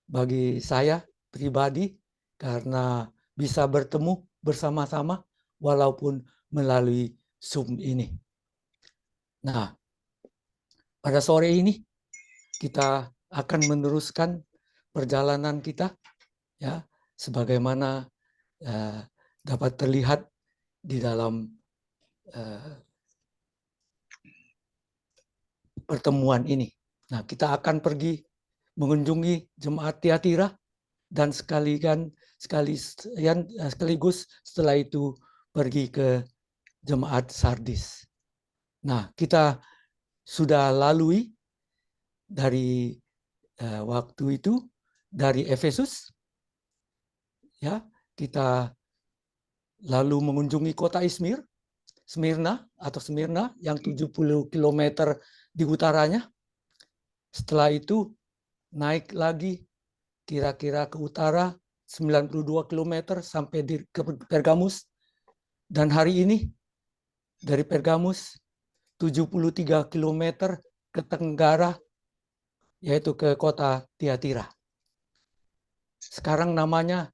bagi saya pribadi karena bisa bertemu bersama-sama walaupun melalui Zoom ini. Nah, pada sore ini kita akan meneruskan perjalanan kita ya sebagaimana dapat terlihat di dalam pertemuan ini. Nah, kita akan pergi mengunjungi jemaat Tiatira dan sekaligus setelah itu pergi ke jemaat Sardis. Nah, kita sudah lalui dari waktu itu dari Efesus, ya kita lalu mengunjungi kota Smyrna yang 70 km di utaranya. Setelah itu naik lagi kira-kira ke utara 92 km sampai ke Pergamus. Dan hari ini dari Pergamus 73 km ke tenggara yaitu ke kota Tiatira. Sekarang namanya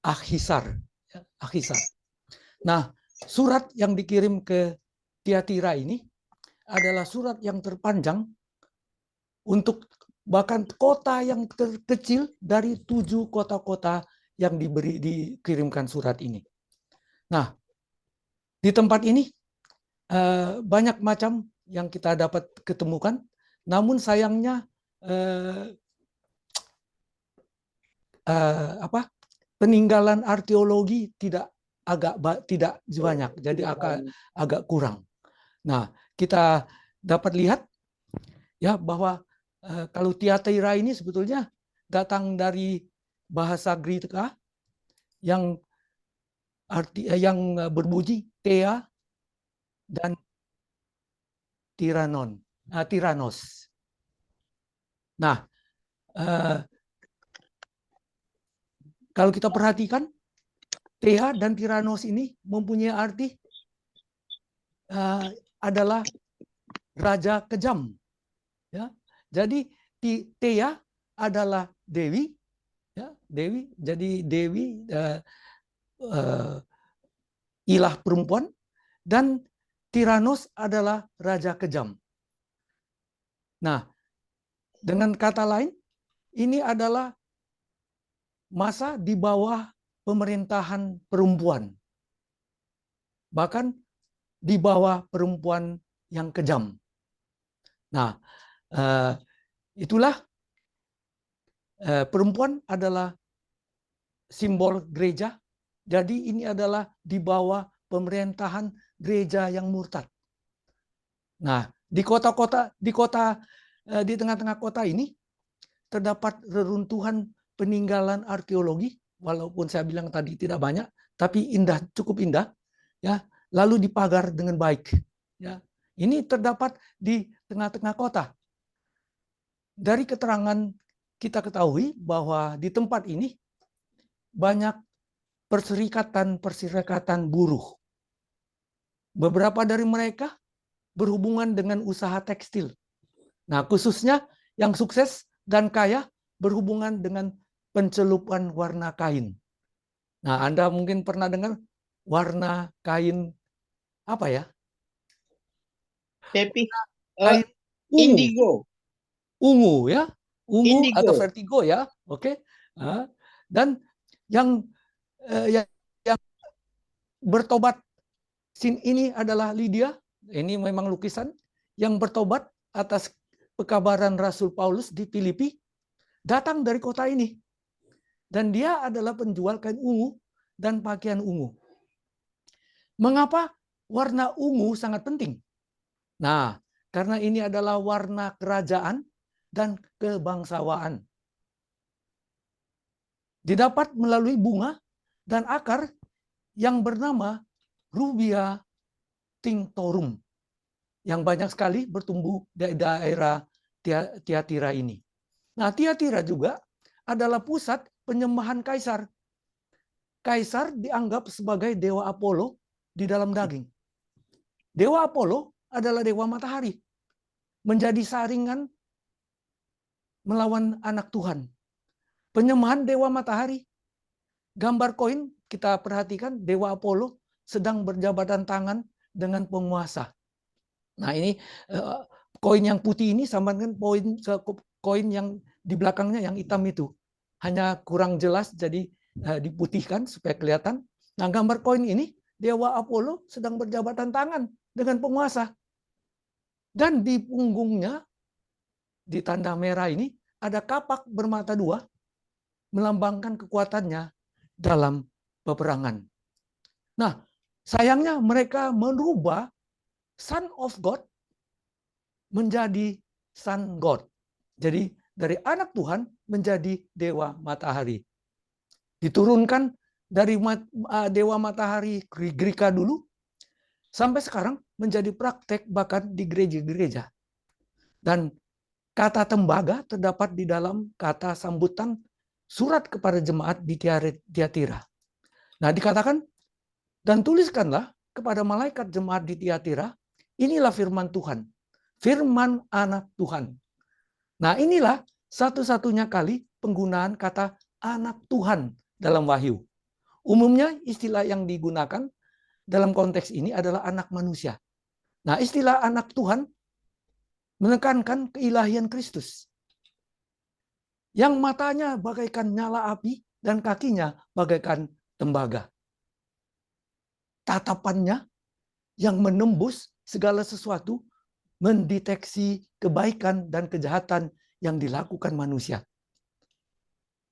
Akhisar. Nah, surat yang dikirim ke Tiatira ini adalah surat yang terpanjang untuk bahkan kota yang terkecil dari 7 kota-kota yang dikirimkan surat ini. Nah, di tempat ini banyak macam yang kita dapat ketemukan, namun sayangnya peninggalan arkeologi tidak banyak, jadi agak kurang. Nah, kita dapat lihat ya bahwa kalau Tiatira ini sebetulnya datang dari bahasa Greka yang berbunyi Thea dan Tiranos. Nah, kalau kita perhatikan Thea dan Tiranos ini mempunyai arti adalah raja kejam. Ya, jadi Thea adalah dewi, ya, dewi. Jadi dewi ilah perempuan, dan Tiranos adalah raja kejam. Nah, dengan kata lain, ini adalah masa di bawah pemerintahan perempuan. Bahkan di bawah perempuan yang kejam. Nah, itulah perempuan adalah simbol gereja. Jadi ini adalah di bawah pemerintahan gereja yang murtad. Nah, di tengah-tengah kota ini terdapat reruntuhan peninggalan arkeologi, walaupun saya bilang tadi tidak banyak, tapi indah, cukup indah, ya. Lalu dipagar dengan baik, ya. Ini terdapat di tengah-tengah kota. Dari keterangan kita ketahui bahwa di tempat ini banyak perserikatan buruh. Beberapa dari mereka berhubungan dengan usaha tekstil. Nah, khususnya yang sukses dan kaya berhubungan dengan pencelupan warna kain. Nah, Anda mungkin pernah dengar warna kain apa ya? Tepi. Kain ungu. Indigo. Ungu ya. Ungu Indigo. atau vertigo ya. Oke. Dan yang bertobat ini adalah Lydia. Ini memang lukisan yang bertobat atas pekabaran Rasul Paulus di Filipi, datang dari kota ini. Dan dia adalah penjual kain ungu dan pakaian ungu. Mengapa warna ungu sangat penting? Nah, karena ini adalah warna kerajaan dan kebangsawaan. Didapat melalui bunga dan akar yang bernama Rubia tinctorum, yang banyak sekali bertumbuh di daerah Tiatira ini. Nah, Tiatira juga adalah pusat penyembahan kaisar. Kaisar dianggap sebagai dewa Apollo di dalam daging. Dewa Apollo adalah dewa matahari, menjadi saringan melawan anak Tuhan. Penyembahan dewa matahari. Gambar koin kita perhatikan dewa Apollo sedang berjabatan tangan dengan penguasa. Nah ini koin yang putih ini sama dengan koin yang di belakangnya yang hitam itu. Hanya kurang jelas jadi diputihkan supaya kelihatan. Nah gambar koin ini dewa Apollo sedang berjabatan tangan dengan penguasa. Dan di punggungnya di tanda merah ini ada kapak bermata dua melambangkan kekuatannya dalam peperangan. Nah, sayangnya mereka merubah Son of God menjadi Sun God. Jadi dari anak Tuhan menjadi dewa matahari. Diturunkan dari dewa matahari Greka dulu sampai sekarang menjadi praktek bahkan di gereja-gereja. Dan kata tembaga terdapat di dalam kata sambutan surat kepada jemaat di Tiatira. Nah, dikatakan, dan tuliskanlah kepada malaikat jemaat di Tiatira, inilah firman Tuhan, firman anak Tuhan. Nah, inilah satu-satunya kali penggunaan kata anak Tuhan dalam Wahyu. Umumnya istilah yang digunakan dalam konteks ini adalah anak manusia. Nah, istilah anak Tuhan menekankan keilahian Kristus. Yang matanya bagaikan nyala api dan kakinya bagaikan tembaga. Tatapannya yang menembus segala sesuatu, mendeteksi kebaikan dan kejahatan yang dilakukan manusia.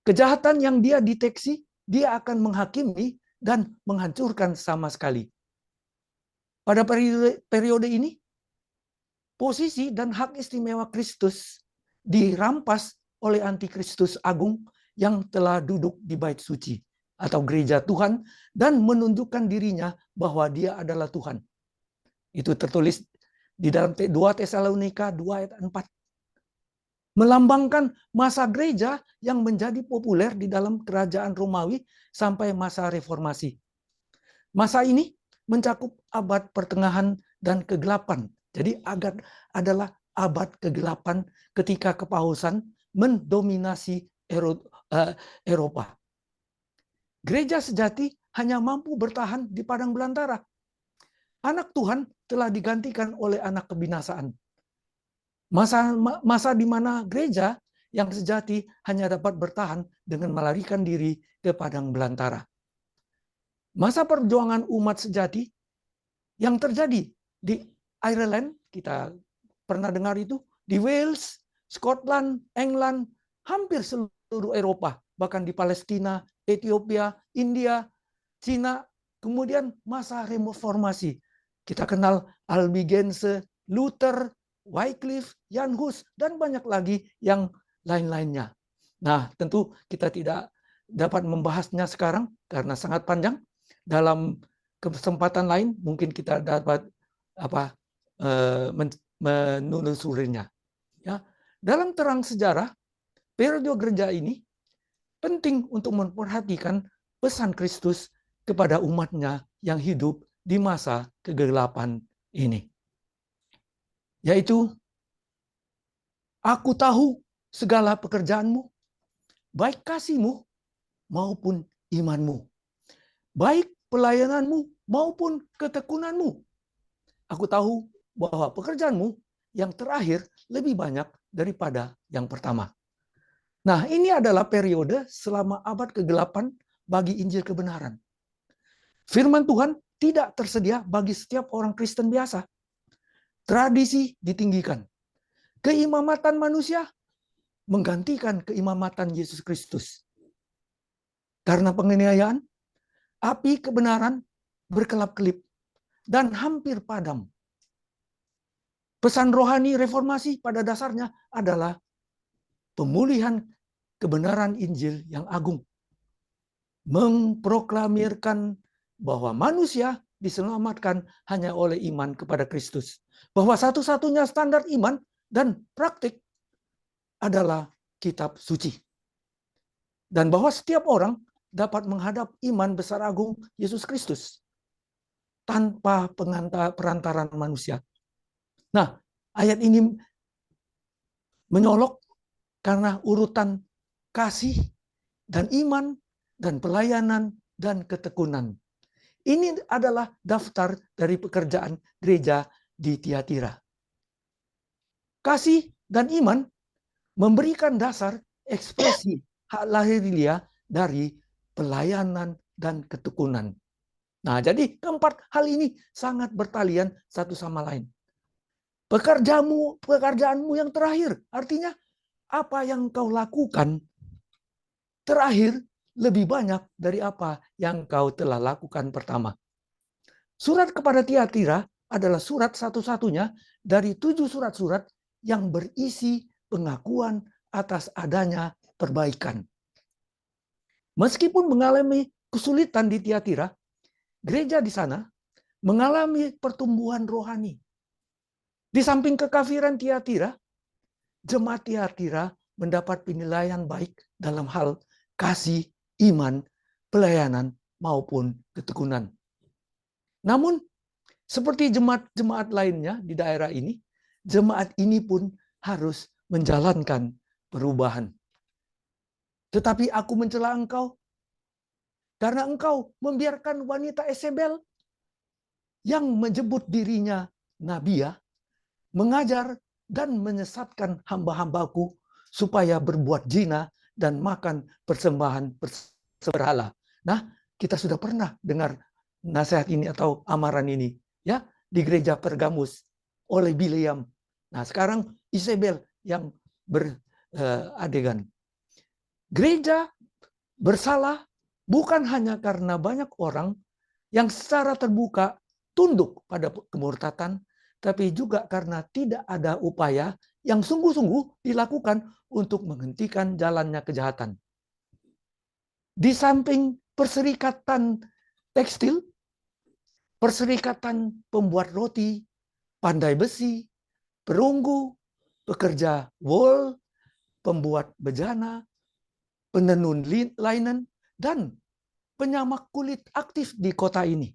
Kejahatan yang dia deteksi, dia akan menghakimi dan menghancurkan sama sekali. Pada periode ini, posisi dan hak istimewa Kristus dirampas oleh antikristus agung yang telah duduk di bait suci atau gereja Tuhan dan menunjukkan dirinya bahwa dia adalah Tuhan. Itu tertulis di dalam 2 Tesalonika 2 ayat 4. Melambangkan masa gereja yang menjadi populer di dalam kerajaan Romawi sampai masa reformasi. Masa ini mencakup abad pertengahan dan kegelapan. Jadi adalah abad kegelapan ketika kepausan mendominasi Eropa. Gereja sejati hanya mampu bertahan di padang belantara. Anak Tuhan telah digantikan oleh anak kebinasaan. Masa di mana gereja yang sejati hanya dapat bertahan dengan melarikan diri ke padang belantara. Masa perjuangan umat sejati yang terjadi di Ireland, kita pernah dengar itu, di Wales, Scotland, England, hampir seluruh Eropa, bahkan di Palestina, Ethiopia, India, Cina, kemudian masa reformasi. Kita kenal Albigense, Luther, Wycliffe, Jan Hus, dan banyak lagi yang lain-lainnya. Nah, tentu kita tidak dapat membahasnya sekarang karena sangat panjang. Dalam kesempatan lain mungkin kita dapat menelusurinya. Ya, dalam terang sejarah, periode gereja ini penting untuk memperhatikan pesan Kristus kepada umatnya yang hidup di masa kegelapan ini. Yaitu, aku tahu segala pekerjaanmu, baik kasihmu maupun imanmu, baik pelayananmu maupun ketekunanmu. Aku tahu bahwa pekerjaanmu yang terakhir lebih banyak daripada yang pertama. Nah, ini adalah periode selama abad kegelapan bagi Injil kebenaran. Firman Tuhan tidak tersedia bagi setiap orang Kristen biasa. Tradisi ditinggikan. Keimamatan manusia menggantikan keimamatan Yesus Kristus. Karena penganiayaan, api kebenaran berkelap-kelip dan hampir padam. Pesan rohani reformasi pada dasarnya adalah pemulihan kebenaran Injil yang agung. Memproklamirkan bahwa manusia diselamatkan hanya oleh iman kepada Kristus. Bahwa satu-satunya standar iman dan praktik adalah kitab suci. Dan bahwa setiap orang dapat menghadap iman besar agung Yesus Kristus tanpa perantaran manusia. Nah, ayat ini menyolok karena urutan kasih dan iman, dan pelayanan, dan ketekunan. Ini adalah daftar dari pekerjaan gereja di Tiatira. Kasih dan iman memberikan dasar ekspresi hak lahiriah dari pelayanan dan ketekunan. Nah, jadi keempat hal ini sangat bertalian satu sama lain. Pekerjaanmu yang terakhir, artinya apa yang kau lakukan terakhir lebih banyak dari apa yang kau telah lakukan pertama. Surat kepada Tiatira adalah surat satu-satunya dari 7 surat-surat yang berisi pengakuan atas adanya perbaikan. Meskipun mengalami kesulitan di Tiatira, gereja di sana mengalami pertumbuhan rohani. Di samping kekafiran Tiatira, jemaat Tiatira mendapat penilaian baik dalam hal kasih, iman, pelayanan, maupun ketekunan. Namun, seperti jemaat-jemaat lainnya di daerah ini, jemaat ini pun harus menjalankan perubahan. Tetapi aku mencela engkau, karena engkau membiarkan wanita Yezebel yang menyebut dirinya nabiah, mengajar dan menyesatkan hamba-hambaku supaya berbuat zina dan makan persembahan berhala. Nah, kita sudah pernah dengar nasihat ini atau amaran ini ya di gereja Pergamus oleh Bileam. Nah, sekarang Yezebel yang beradegan. Gereja bersalah bukan hanya karena banyak orang yang secara terbuka tunduk pada kemurtatan, tapi juga karena tidak ada upaya yang sungguh-sungguh dilakukan untuk menghentikan jalannya kejahatan. Di samping perserikatan tekstil, perserikatan pembuat roti, pandai besi, perunggu, pekerja wol, pembuat bejana, penenun linen, dan penyamak kulit aktif di kota ini.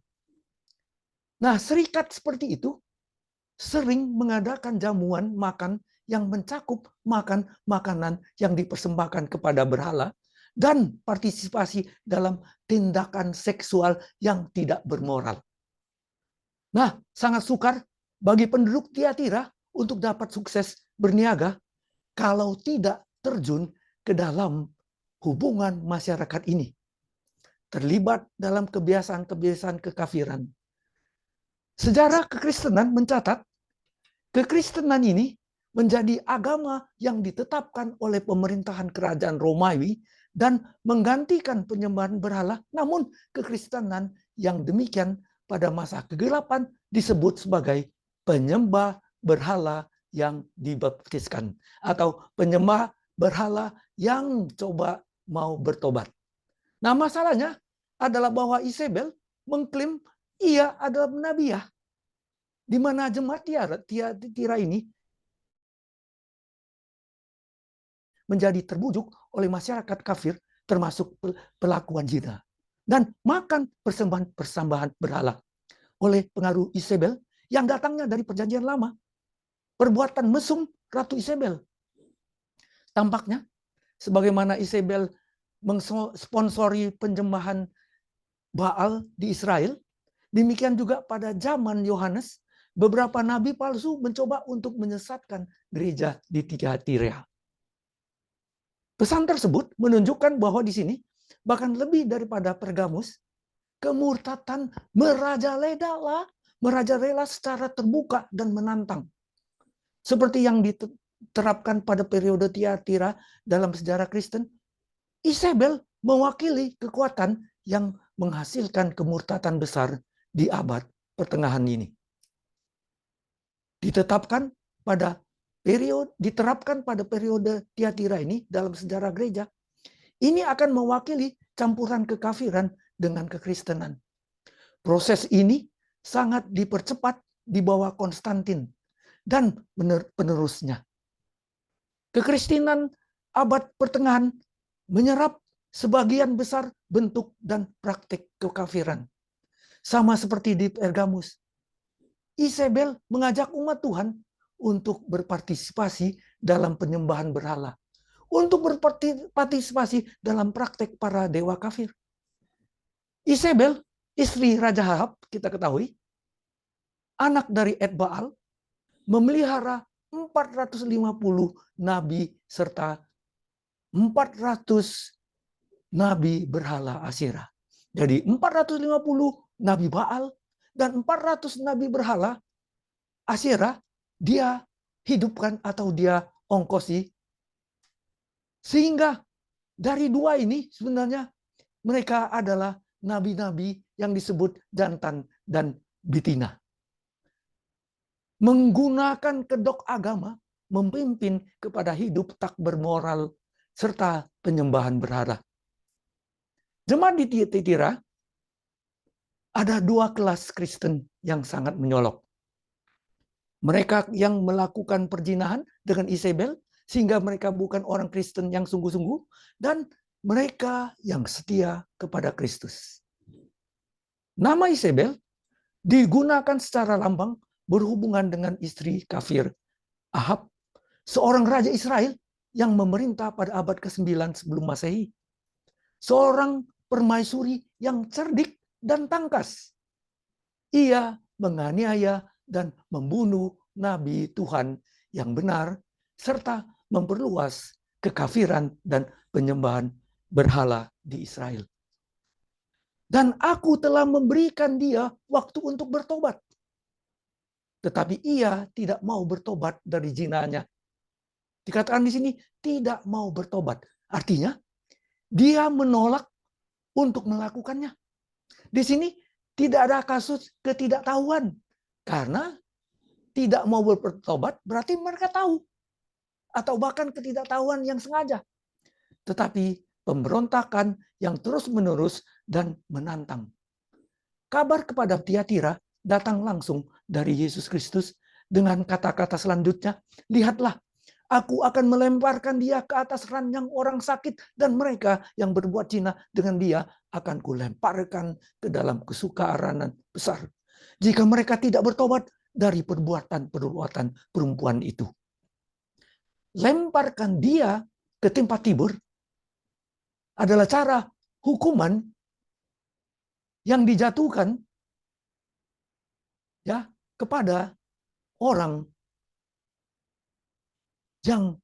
Nah, serikat seperti itu sering mengadakan jamuan makan yang mencakup makan makanan yang dipersembahkan kepada berhala dan partisipasi dalam tindakan seksual yang tidak bermoral. Nah, sangat sukar bagi penduduk Tiatira untuk dapat sukses berniaga kalau tidak terjun ke dalam hubungan masyarakat ini. Terlibat dalam kebiasaan-kebiasaan kekafiran. Sejarah kekristenan mencatat, kekristenan ini menjadi agama yang ditetapkan oleh pemerintahan kerajaan Romawi dan menggantikan penyembahan berhala, namun kekristenan yang demikian pada masa kegelapan disebut sebagai penyembah berhala yang dibaptiskan atau penyembah berhala yang coba mau bertobat. Nah, masalahnya adalah bahwa Yezebel mengklaim ia adalah nabiah, di mana jemaat Tiatira ini menjadi terbujuk oleh masyarakat kafir, termasuk pelakuan zina dan makan persembahan berhala oleh pengaruh Yezebel yang datangnya dari Perjanjian Lama. Perbuatan mesum Ratu Yezebel. Tampaknya sebagaimana Yezebel mensponsori penyembahan Baal di Israel, demikian juga pada zaman Yohanes, beberapa nabi palsu mencoba untuk menyesatkan gereja di Tiatira. Pesan tersebut menunjukkan bahwa di sini, bahkan lebih daripada Pergamus, kemurtatan merajalela secara terbuka dan menantang. Seperti yang diterapkan pada periode Tiatira dalam sejarah Kristen, Yezebel mewakili kekuatan yang menghasilkan kemurtatan besar di abad pertengahan ini. Diterapkan pada periode Tiatira ini dalam sejarah gereja, ini akan mewakili campuran kekafiran dengan kekristenan. Proses ini sangat dipercepat di bawah Konstantin dan penerusnya. Kekristenan abad pertengahan menyerap sebagian besar bentuk dan praktik kekafiran. Sama seperti di Pergamus. Yezebel mengajak umat Tuhan untuk berpartisipasi dalam penyembahan berhala, untuk berpartisipasi dalam praktek para dewa kafir. Isabel, istri Raja Ahab, kita ketahui, anak dari Ed Baal, memelihara 450 nabi serta 400 nabi berhala Asyera. Jadi 450 nabi Baal dan 400 nabi berhala Asyera dia hidupkan atau dia ongkosi. Sehingga dari dua ini sebenarnya mereka adalah nabi-nabi yang disebut jantan dan betina. Menggunakan kedok agama, memimpin kepada hidup tak bermoral, serta penyembahan berhala. Jemaat di Tiatira, ada dua kelas Kristen yang sangat menyolok. Mereka yang melakukan perzinahan dengan Isabel, sehingga mereka bukan orang Kristen yang sungguh-sungguh, dan mereka yang setia kepada Kristus. Nama Isabel digunakan secara lambang berhubungan dengan istri kafir Ahab, seorang raja Israel yang memerintah pada abad ke-9 sebelum Masehi. Seorang permaisuri yang cerdik dan tangkas. Ia menganiaya dan membunuh nabi Tuhan yang benar, serta memperluas kekafiran dan penyembahan berhala di Israel. Dan aku telah memberikan dia waktu untuk bertobat. Tetapi ia tidak mau bertobat dari zinanya. Dikatakan di sini tidak mau bertobat. Artinya dia menolak untuk melakukannya. Di sini tidak ada kasus ketidaktahuan. Karena tidak mau bertobat berarti mereka tahu. Atau bahkan ketidaktahuan yang sengaja. Tetapi pemberontakan yang terus-menerus dan menantang. Kabar kepada Tiatira datang langsung dari Yesus Kristus dengan kata-kata selanjutnya, lihatlah, aku akan melemparkan dia ke atas ranjang orang sakit dan mereka yang berbuat zina dengan dia akan kulemparkan ke dalam kesukaran besar. Jika mereka tidak bertobat dari perbuatan-perbuatan perempuan itu. Lemparkan dia ke tempat tibur adalah cara hukuman yang dijatuhkan ya kepada orang yang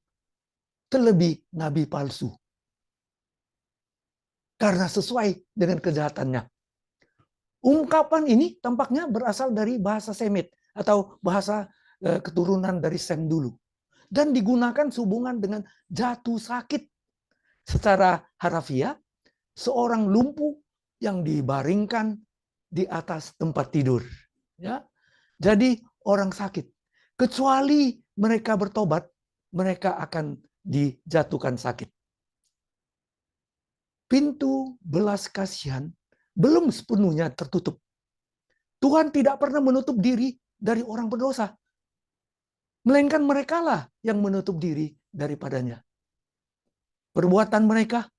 terlebih nabi palsu. Karena sesuai dengan kejahatannya. Ungkapan ini tampaknya berasal dari bahasa Semit atau bahasa keturunan dari Sem dulu. Dan digunakan sehubungan dengan jatuh sakit. Secara harafiah, seorang lumpuh yang dibaringkan di atas tempat tidur. Ya, jadi orang sakit. Kecuali mereka bertobat, mereka akan dijatuhkan sakit. Pintu belas kasihan belum sepenuhnya tertutup. Tuhan tidak pernah menutup diri dari orang berdosa. Melainkan merekalah yang menutup diri daripadanya. Perbuatan mereka,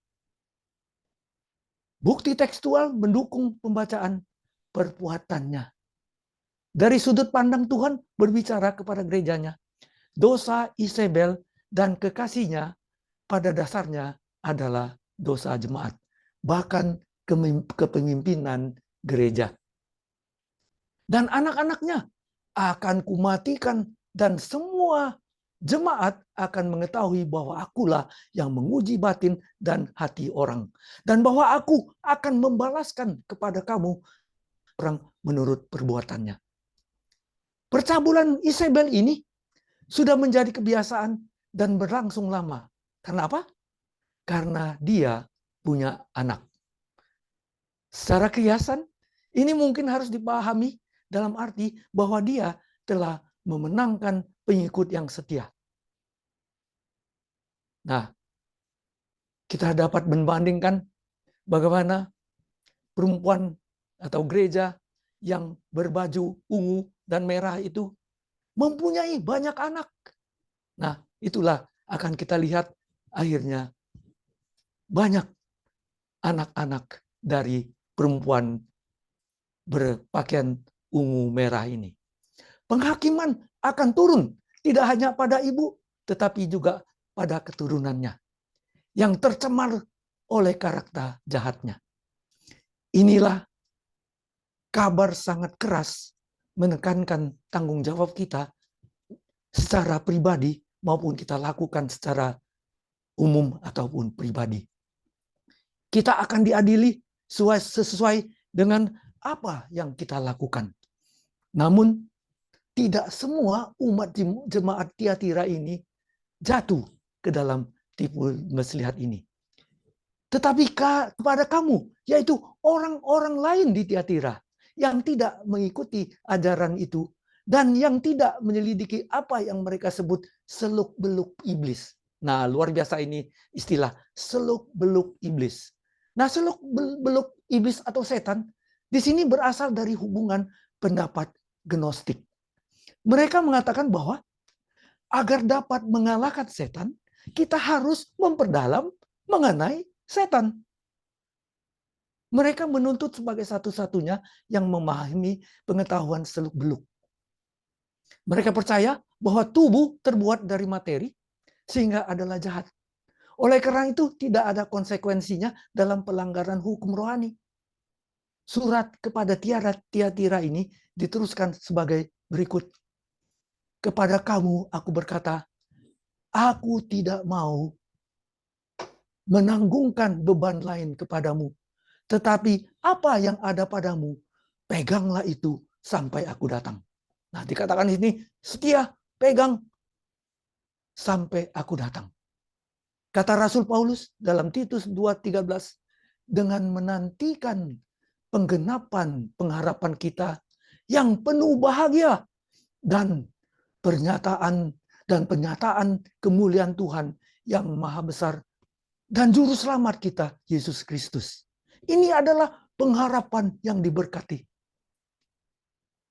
bukti tekstual mendukung pembacaan perbuatannya. Dari sudut pandang Tuhan berbicara kepada gerejanya, dosa Isabel dan kekasihnya pada dasarnya adalah dosa jemaat. Bahkan kepemimpinan gereja. Dan anak-anaknya akan kumatikan dan semua jemaat akan mengetahui bahwa akulah yang menguji batin dan hati orang. Dan bahwa aku akan membalaskan kepada kamu orang menurut perbuatannya. Percabulan Isabel ini sudah menjadi kebiasaan dan berlangsung lama. Karena apa? Karena dia punya anak. Secara kiasan, ini mungkin harus dipahami dalam arti bahwa dia telah memenangkan pengikut yang setia. Nah, kita dapat membandingkan bagaimana perempuan atau gereja yang berbaju ungu dan merah itu mempunyai banyak anak. Nah, itulah akan kita lihat akhirnya banyak anak-anak dari perempuan berpakaian ungu merah ini. Penghakiman akan turun tidak hanya pada ibu, tetapi juga pada keturunannya. yang tercemar oleh karakter jahatnya. Inilah kabar sangat keras menekankan tanggung jawab kita secara pribadi maupun kita lakukan secara umum ataupun pribadi. Kita akan diadili sesuai dengan apa yang kita lakukan. Namun tidak semua umat jemaat Tiatira ini jatuh ke dalam tipu muslihat ini. Tetapi kepada kamu, yaitu orang-orang lain di Tiatira yang tidak mengikuti ajaran itu dan yang tidak menyelidiki apa yang mereka sebut seluk-beluk iblis. Nah, luar biasa ini istilah seluk-beluk iblis. Nah, seluk-beluk iblis atau setan di sini berasal dari hubungan pendapat gnostik. Mereka mengatakan bahwa agar dapat mengalahkan setan, kita harus memperdalam mengenai setan. Mereka menuntut sebagai satu-satunya yang memahami pengetahuan seluk-beluk. Mereka percaya bahwa tubuh terbuat dari materi sehingga adalah jahat. Oleh karena itu tidak ada konsekuensinya dalam pelanggaran hukum rohani. Surat kepada Tiatira ini diteruskan sebagai berikut. Kepada kamu aku berkata, aku tidak mau menanggungkan beban lain kepadamu. Tetapi apa yang ada padamu, peganglah itu sampai aku datang. Nah, dikatakan di sini, setia, pegang sampai aku datang. Kata Rasul Paulus dalam Titus 2:13, dengan menantikan penggenapan pengharapan kita yang penuh bahagia dan penyataan kemuliaan Tuhan yang maha besar dan juru selamat kita, Yesus Kristus. Ini adalah pengharapan yang diberkati.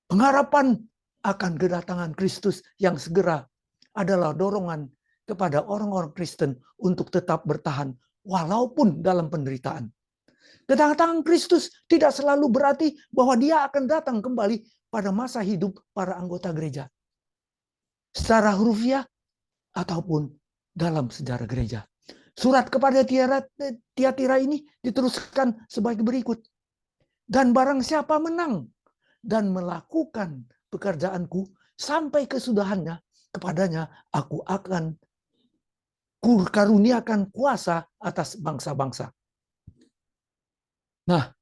Pengharapan akan kedatangan Kristus yang segera adalah dorongan kepada orang-orang Kristen untuk tetap bertahan walaupun dalam penderitaan. Kedatangan Kristus tidak selalu berarti bahwa dia akan datang kembali pada masa hidup para anggota gereja. Secara hurufiah ataupun dalam sejarah gereja. Surat kepada Tiatira ini diteruskan sebagai berikut. Dan barang siapa menang dan melakukan pekerjaanku sampai kesudahannya, kepadanya aku akan karuniakan kuasa atas bangsa-bangsa. Nah,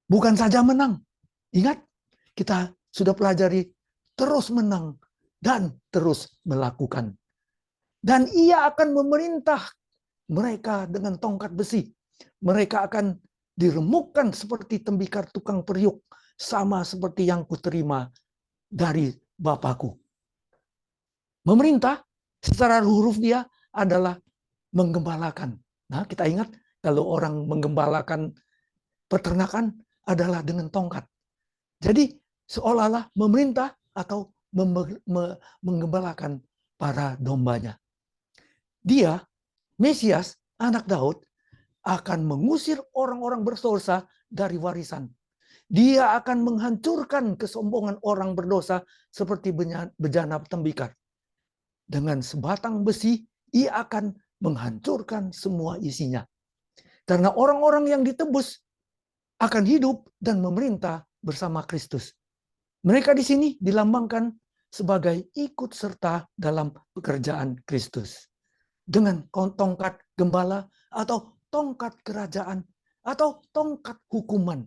bukan saja menang. Ingat, kita sudah pelajari terus menang dan terus melakukan. Dan ia akan memerintah mereka dengan tongkat besi. Mereka akan diremukkan seperti tembikar tukang periuk, sama seperti yang kuterima dari Bapakku. Memerintah secara huruf dia adalah menggembalakan. Nah, kita ingat kalau orang menggembalakan peternakan adalah dengan tongkat. Jadi seolah-olah memerintah atau menggembalakan para dombanya. Dia, Mesias, anak Daud, akan mengusir orang-orang berdosa dari warisan. Dia akan menghancurkan kesombongan orang berdosa seperti bejana tembikar. Dengan sebatang besi, ia akan menghancurkan semua isinya. Karena orang-orang yang ditebus akan hidup dan memerintah bersama Kristus. Mereka di sini dilambangkan sebagai ikut serta dalam pekerjaan Kristus. Dengan tongkat gembala atau tongkat kerajaan atau tongkat hukuman.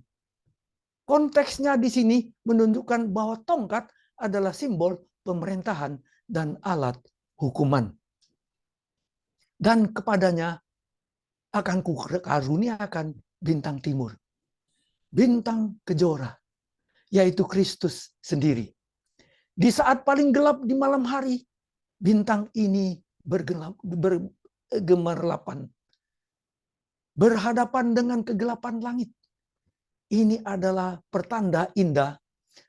Konteksnya di sini menunjukkan bahwa tongkat adalah simbol pemerintahan dan alat hukuman. Dan kepadanya akan kukaruniakan bintang timur. Bintang kejora, yaitu Kristus sendiri. Di saat paling gelap di malam hari, bintang ini bergemerlapan. Berhadapan dengan kegelapan langit. Ini adalah pertanda indah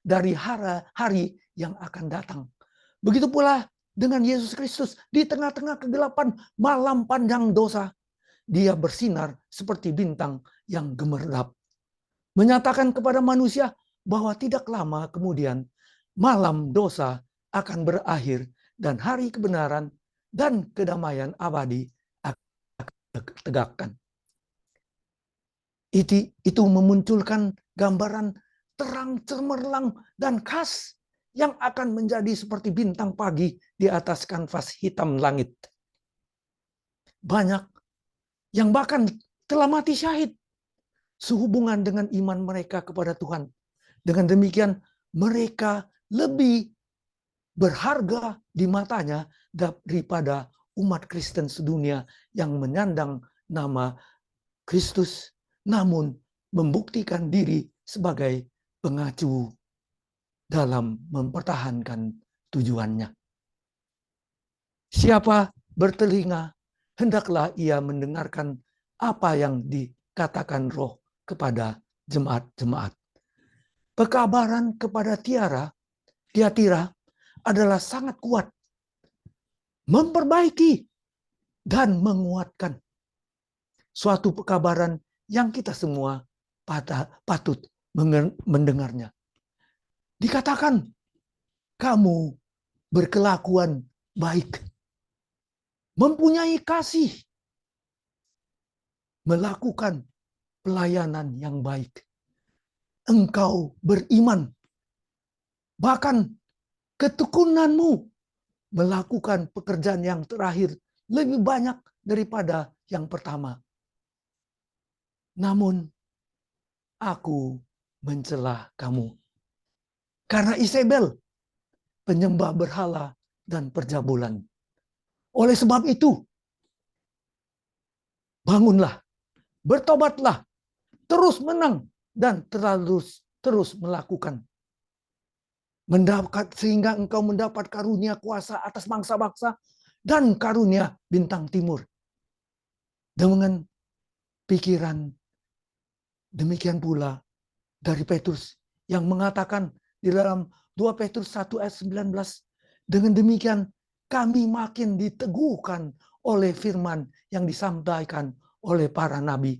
dari hari yang akan datang. Begitu pula dengan Yesus Kristus di tengah-tengah kegelapan malam panjang dosa. Dia bersinar seperti bintang yang gemerlap. Menyatakan kepada manusia bahwa tidak lama kemudian malam dosa akan berakhir dan hari kebenaran dan kedamaian abadi akan ditegakkan. Itu memunculkan gambaran terang cemerlang dan khas yang akan menjadi seperti bintang pagi di atas kanvas hitam langit. Banyak yang bahkan telah mati syahid sehubungan dengan iman mereka kepada Tuhan. Dengan demikian mereka lebih berharga di matanya daripada umat Kristen sedunia yang menyandang nama Kristus, namun membuktikan diri sebagai pengacu dalam mempertahankan tujuannya. Siapa bertelinga, hendaklah ia mendengarkan apa yang dikatakan Roh kepada jemaat-jemaat. Pekabaran kepada Tiatira adalah sangat kuat, memperbaiki dan menguatkan. Suatu pekabaran yang kita semua patut mendengarnya. Dikatakan, kamu berkelakuan baik, mempunyai kasih, melakukan pelayanan yang baik. Engkau beriman, bahkan ketekunanmu melakukan pekerjaan yang terakhir lebih banyak daripada yang pertama. Namun, aku mencela kamu. Karena Isabel, penyembah berhala dan perjabulan. Oleh sebab itu, bangunlah, bertobatlah, terus menang, dan terus melakukan. Sehingga engkau mendapat karunia kuasa atas bangsa-bangsa dan karunia bintang timur. Dengan pikiran demikian pula dari Petrus yang mengatakan di dalam 2 Petrus 1 ayat 19, dengan demikian kami makin diteguhkan oleh firman yang disampaikan oleh para nabi.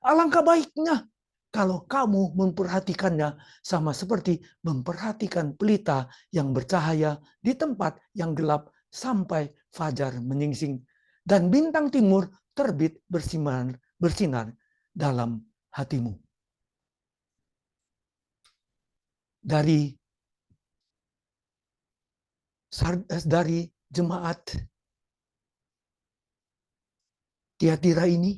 Alangkah baiknya kalau kamu memperhatikannya sama seperti memperhatikan pelita yang bercahaya di tempat yang gelap sampai fajar menyingsing dan bintang timur terbit bersinar dalam hatimu. Dari jemaat Tiatira ini,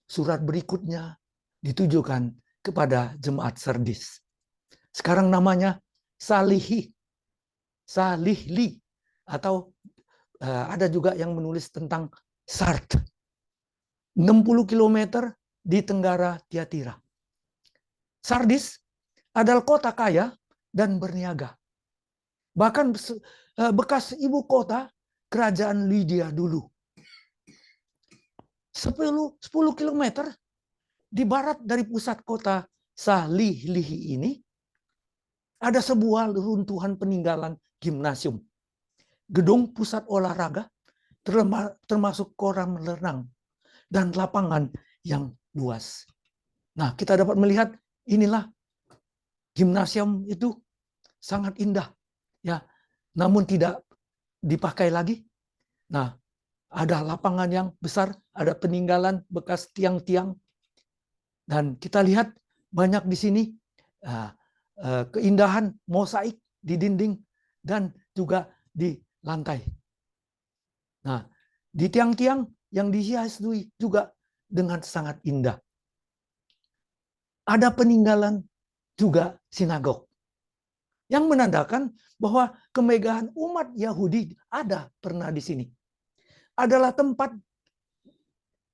surat berikutnya ditujukan kepada jemaat Sardis. Sekarang namanya Salihli, atau ada juga yang menulis tentang Sard. 60 km di tenggara Tiatira. Sardis adalah kota kaya dan berniaga. Bahkan bekas ibu kota kerajaan Lydia dulu. 10 km di barat dari pusat kota Salihli ini ada sebuah runtuhan peninggalan gimnasium, gedung pusat olahraga, termasuk kolam renang dan lapangan yang luas. Nah, kita dapat melihat inilah gimnasium itu sangat indah, ya, namun tidak dipakai lagi. Nah, ada lapangan yang besar, ada peninggalan bekas tiang-tiang, dan kita lihat banyak di sini keindahan mosaik di dinding dan juga di lantai. Nah, di tiang-tiang yang dihias juga dengan sangat indah. Ada peninggalan juga sinagog yang menandakan bahwa kemegahan umat Yahudi ada pernah di sini. Adalah tempat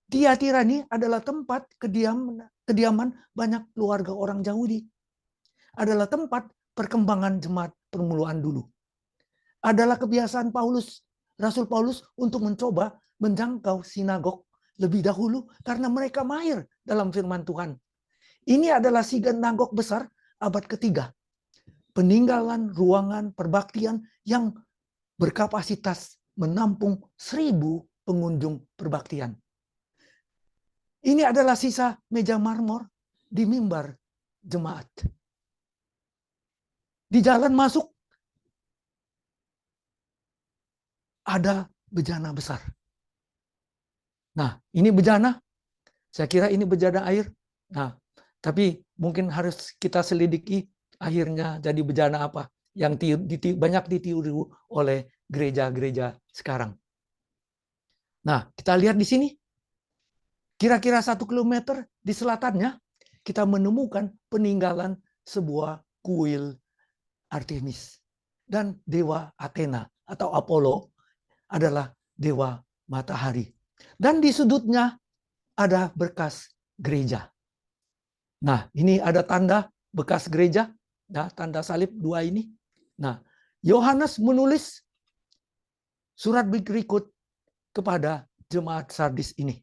Tiatira ini adalah tempat kediaman banyak keluarga orang Yahudi. Adalah tempat perkembangan jemaat permulaan dulu. Adalah kebiasaan Rasul Paulus untuk mencoba menjangkau sinagog lebih dahulu karena mereka mahir dalam firman Tuhan. Ini adalah sinagog besar abad ketiga. Peninggalan ruangan perbaktian yang berkapasitas menampung 1.000 pengunjung perbaktian. Ini adalah sisa meja marmor di mimbar jemaat. Di jalan masuk ada bejana besar. Nah, ini bejana. Saya kira ini bejana air. Nah, tapi mungkin harus kita selidiki akhirnya jadi bejana apa yang banyak ditiru oleh gereja-gereja sekarang. Nah, kita lihat di sini. Kira-kira 1 kilometer di selatannya, kita menemukan peninggalan sebuah kuil Artemis. Dan dewa Athena atau Apollo adalah dewa matahari. Dan di sudutnya ada bekas gereja. Nah, ini ada tanda bekas gereja. Nah, tanda salib 2 ini. Nah, Yohanes menulis surat berikut kepada jemaat Sardis ini.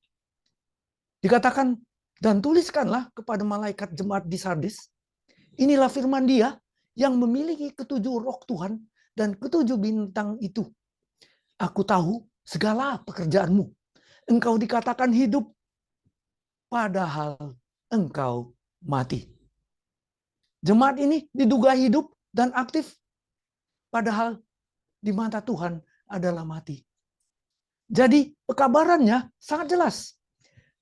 Dikatakan, dan tuliskanlah kepada malaikat jemaat di Sardis, inilah firman Dia yang memiliki 7 roh Tuhan dan 7 bintang itu. Aku tahu segala pekerjaanmu. Engkau dikatakan hidup, padahal engkau mati. Jemaat ini diduga hidup dan aktif, padahal di mata Tuhan adalah mati. Jadi pekabarannya sangat jelas.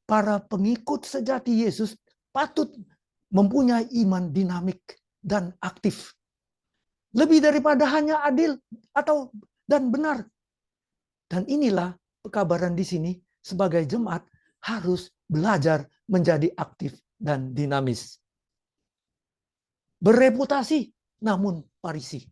Para pengikut sejati Yesus patut mempunyai iman dinamik dan aktif. Lebih daripada hanya adil dan benar. Dan inilah pekabaran di sini sebagai jemaat harus belajar menjadi aktif dan dinamis. Bereputasi namun Farisi.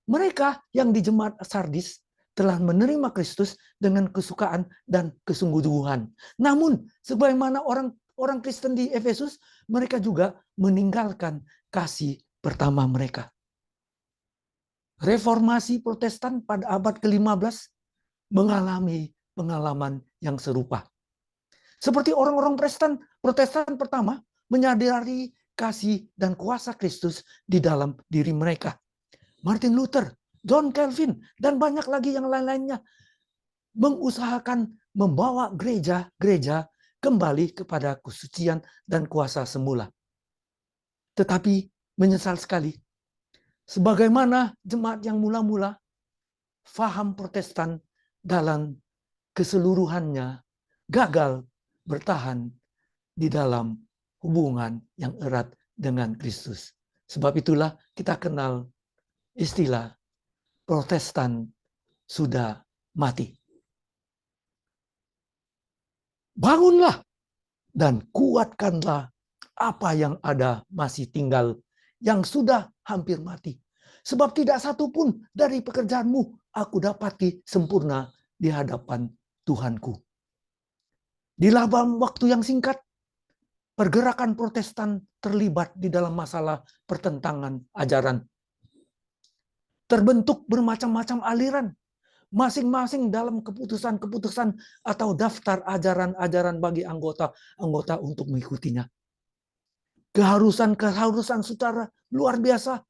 Mereka yang di jemaat Sardis telah menerima Kristus dengan kesukaan dan kesungguh-sungguhan. Namun, sebagaimana orang Kristen di Efesus, mereka juga meninggalkan kasih pertama mereka. Reformasi Protestan pada abad ke-15 mengalami pengalaman yang serupa. Seperti orang-orang Protestan pertama menyadari kasih dan kuasa Kristus di dalam diri mereka. Martin Luther, John Calvin, dan banyak lagi yang lain-lainnya mengusahakan membawa gereja-gereja kembali kepada kesucian dan kuasa semula. Tetapi menyesal sekali, sebagaimana jemaat yang mula-mula, faham Protestan dalam keseluruhannya gagal bertahan di dalam hubungan yang erat dengan Kristus. Sebab itulah kita kenal istilah Protestan sudah mati. Bangunlah dan kuatkanlah apa yang ada masih tinggal, yang sudah hampir mati. Sebab tidak satu pun dari pekerjaanmu aku dapati sempurna di hadapan Tuhanku. Di dalam waktu yang singkat, pergerakan Protestan terlibat di dalam masalah pertentangan ajaran. Terbentuk bermacam-macam aliran, masing-masing dalam keputusan-keputusan atau daftar ajaran-ajaran bagi anggota untuk mengikutinya. Keharusan secara luar biasa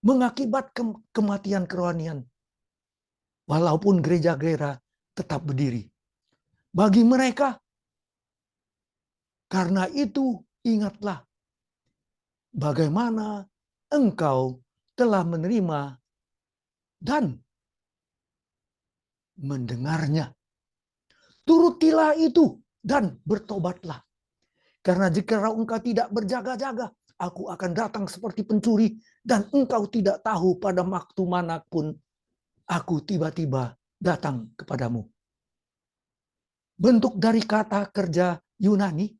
mengakibatkan kematian kerohanian. Walaupun gereja-gereja tetap berdiri. Bagi mereka, karena itu ingatlah bagaimana engkau telah menerima dan mendengarnya. Turutilah itu dan bertobatlah. Karena jika engkau tidak berjaga-jaga, aku akan datang seperti pencuri dan engkau tidak tahu pada waktu manapun aku tiba-tiba datang kepadamu. Bentuk dari kata kerja Yunani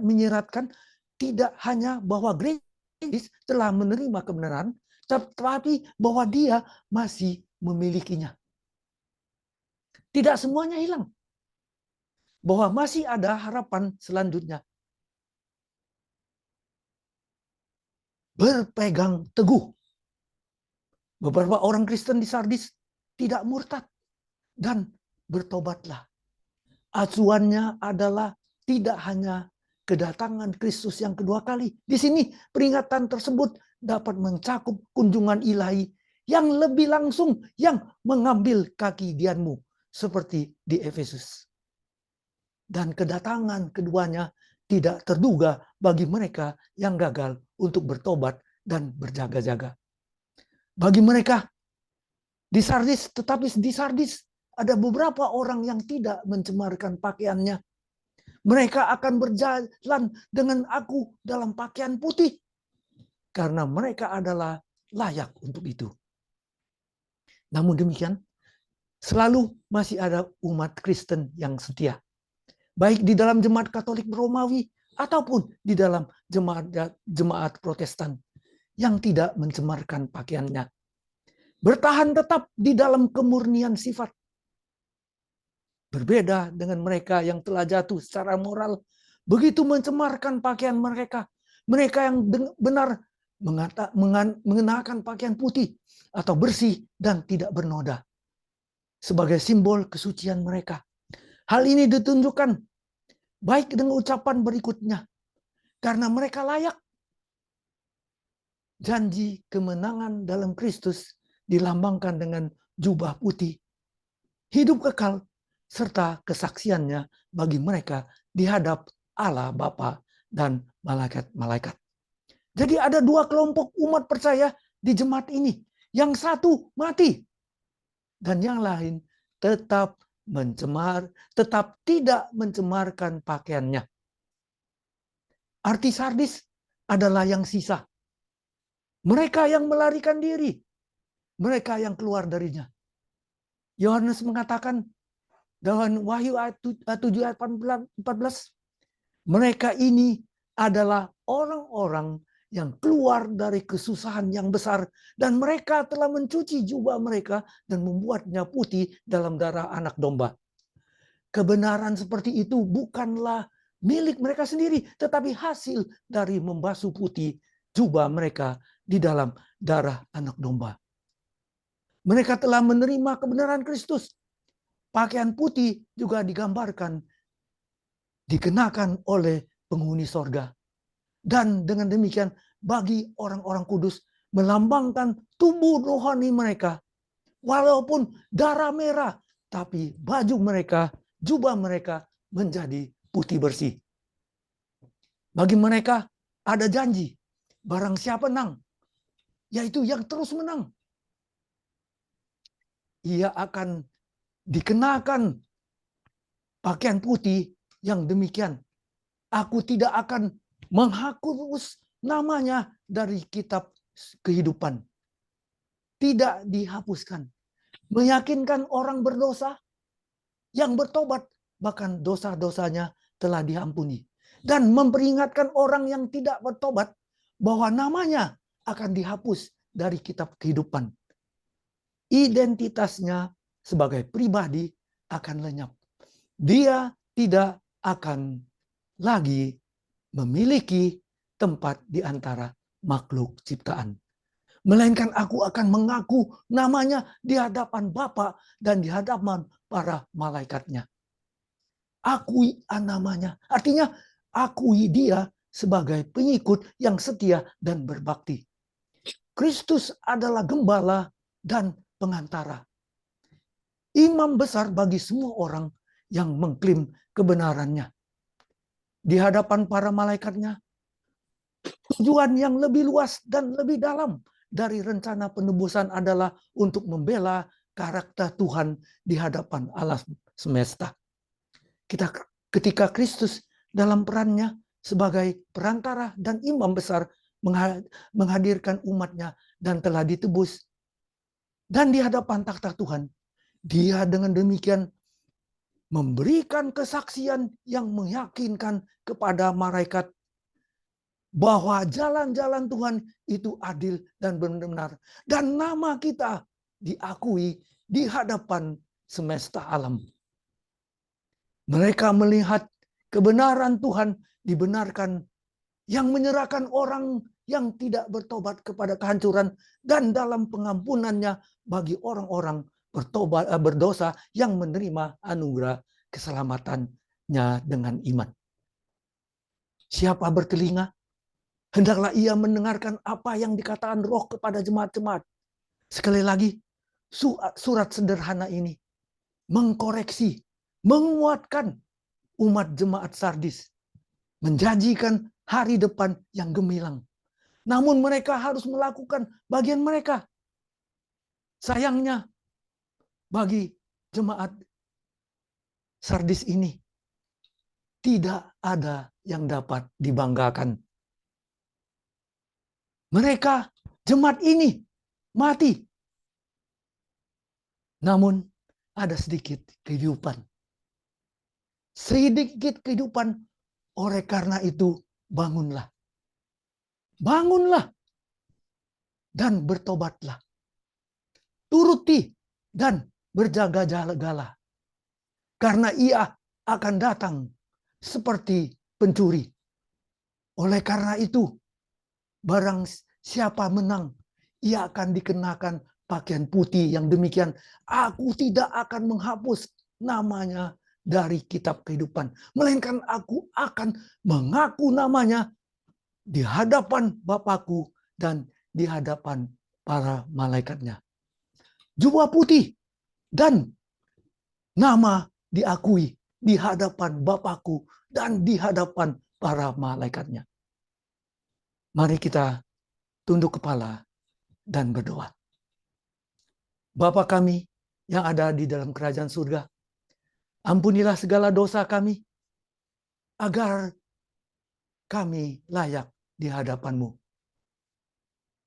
menyiratkan tidak hanya bahwa gereja telah menerima kebenaran, tetapi bahwa dia masih memilikinya. Tidak semuanya hilang. Bahwa masih ada harapan selanjutnya. Berpegang teguh. Beberapa orang Kristen di Sardis tidak murtad dan bertobatlah. Acuannya adalah tidak hanya kedatangan Kristus yang kedua kali. Di sini peringatan tersebut dapat mencakup kunjungan ilahi yang lebih langsung yang mengambil kaki Dianmu seperti di Efesus. Dan kedatangan keduanya tidak terduga bagi mereka yang gagal untuk bertobat dan berjaga-jaga. Bagi mereka di Sardis, tetapi di Sardis ada beberapa orang yang tidak mencemarkan pakaiannya. Mereka akan berjalan dengan aku dalam pakaian putih. Karena mereka adalah layak untuk itu. Namun demikian, selalu masih ada umat Kristen yang setia. Baik di dalam jemaat Katolik Romawi ataupun di dalam jemaat Protestan yang tidak mencemarkan pakaiannya. Bertahan tetap di dalam kemurnian sifat. Berbeda dengan mereka yang telah jatuh secara moral. Begitu mencemarkan pakaian mereka. Mereka yang benar mengenakan pakaian putih atau bersih dan tidak bernoda. Sebagai simbol kesucian mereka. Hal ini ditunjukkan baik dengan ucapan berikutnya. Karena mereka layak. Janji kemenangan dalam Kristus dilambangkan dengan jubah putih. Hidup kekal serta kesaksiannya bagi mereka di hadap Allah Bapa dan malaikat-malaikat. Jadi ada dua kelompok umat percaya di jemaat ini. Yang satu mati. Dan yang lain tetap tidak mencemarkan pakaiannya. Arti Sardis adalah yang sisa. Mereka yang melarikan diri. Mereka yang keluar darinya. Yohanes mengatakan dalam Wahyu ayat 7 ayat 14, mereka ini adalah orang-orang yang keluar dari kesusahan yang besar dan mereka telah mencuci jubah mereka dan membuatnya putih dalam darah anak domba. Kebenaran seperti itu bukanlah milik mereka sendiri, tetapi hasil dari membasuh putih jubah mereka di dalam darah anak domba. Mereka telah menerima kebenaran Kristus. Pakaian putih juga digambarkan, dikenakan oleh penghuni sorga. Dan dengan demikian bagi orang-orang kudus melambangkan tubuh rohani mereka. Walaupun darah merah, tapi baju mereka, jubah mereka menjadi putih bersih. Bagi mereka ada janji, barang siapa menang, yaitu yang terus menang. Ia akan dikenakan pakaian putih yang demikian. Aku tidak akan menghapus namanya dari kitab kehidupan. Tidak dihapuskan. Meyakinkan orang berdosa yang bertobat, bahkan dosa-dosanya telah diampuni. Dan memperingatkan orang yang tidak bertobat bahwa namanya akan dihapus dari kitab kehidupan. Identitasnya sebagai pribadi akan lenyap. Dia tidak akan lagi memiliki tempat di antara makhluk ciptaan. Melainkan aku akan mengaku namanya di hadapan Bapa dan di hadapan para malaikatnya. Akui namanya. Artinya akui dia sebagai pengikut yang setia dan berbakti. Kristus adalah gembala dan pengantara. Imam besar bagi semua orang yang mengklaim kebenarannya. Di hadapan para malaikatnya, tujuan yang lebih luas dan lebih dalam dari rencana penebusan adalah untuk membela karakter Tuhan di hadapan alam semesta. Ketika Kristus dalam perannya sebagai perantara dan imam besar menghadirkan umatnya dan telah ditebus, dan di hadapan takhta Tuhan, dia dengan demikian memberikan kesaksian yang meyakinkan kepada malaikat bahwa jalan-jalan Tuhan itu adil dan benar. Dan nama kita diakui di hadapan semesta alam. Mereka melihat kebenaran Tuhan dibenarkan yang menyerahkan orang yang tidak bertobat kepada kehancuran dan dalam pengampunannya bagi orang-orang berdosa yang menerima anugerah keselamatannya dengan iman. Siapa bertelinga, hendaklah ia mendengarkan apa yang dikatakan Roh kepada jemaat-jemaat. Sekali lagi, surat sederhana ini mengkoreksi, menguatkan umat jemaat Sardis, menjanjikan hari depan yang gemilang. Namun mereka harus melakukan bagian mereka. Sayangnya, bagi jemaat Sardis ini tidak ada yang dapat dibanggakan. Mereka, jemaat ini, mati. Namun ada sedikit kehidupan. Sedikit kehidupan, oleh karena itu bangunlah. Bangunlah dan bertobatlah. Turuti dan berjaga-jaga. Karena ia akan datang seperti pencuri. Oleh karena itu, barang siapa menang, ia akan dikenakan pakaian putih yang demikian. Aku tidak akan menghapus namanya dari kitab kehidupan. Melainkan aku akan mengaku namanya di hadapan Bapakku dan di hadapan para malaikatnya. Jubah putih dan nama diakui di hadapan Bapakku dan di hadapan para malaikatnya. Mari kita tunduk kepala dan berdoa. Bapa kami yang ada di dalam kerajaan surga, ampunilah segala dosa kami, agar kami layak di hadapan-Mu.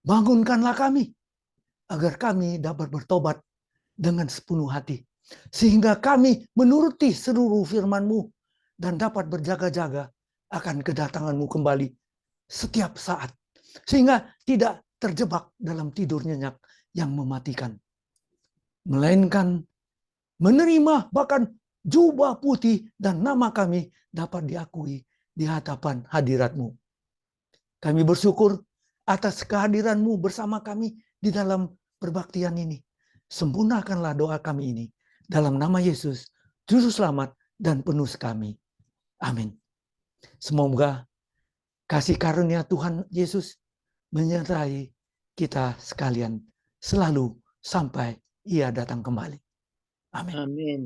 Bangunkanlah kami, agar kami dapat bertobat dengan sepenuh hati. Sehingga kami menuruti seluruh firman-Mu dan dapat berjaga-jaga akan kedatangan-Mu kembali setiap saat. Sehingga tidak terjebak dalam tidur nyenyak yang mematikan. Melainkan menerima bahkan jubah putih dan nama kami dapat diakui di hadapan hadirat-Mu. Kami bersyukur atas kehadiran-Mu bersama kami di dalam perbaktian ini. Sempurnakanlah doa kami ini. Dalam nama Yesus, Juru Selamat dan Penus kami. Amin. Semoga kasih karunia Tuhan Yesus menyertai kita sekalian selalu sampai Ia datang kembali. Amin. Amin.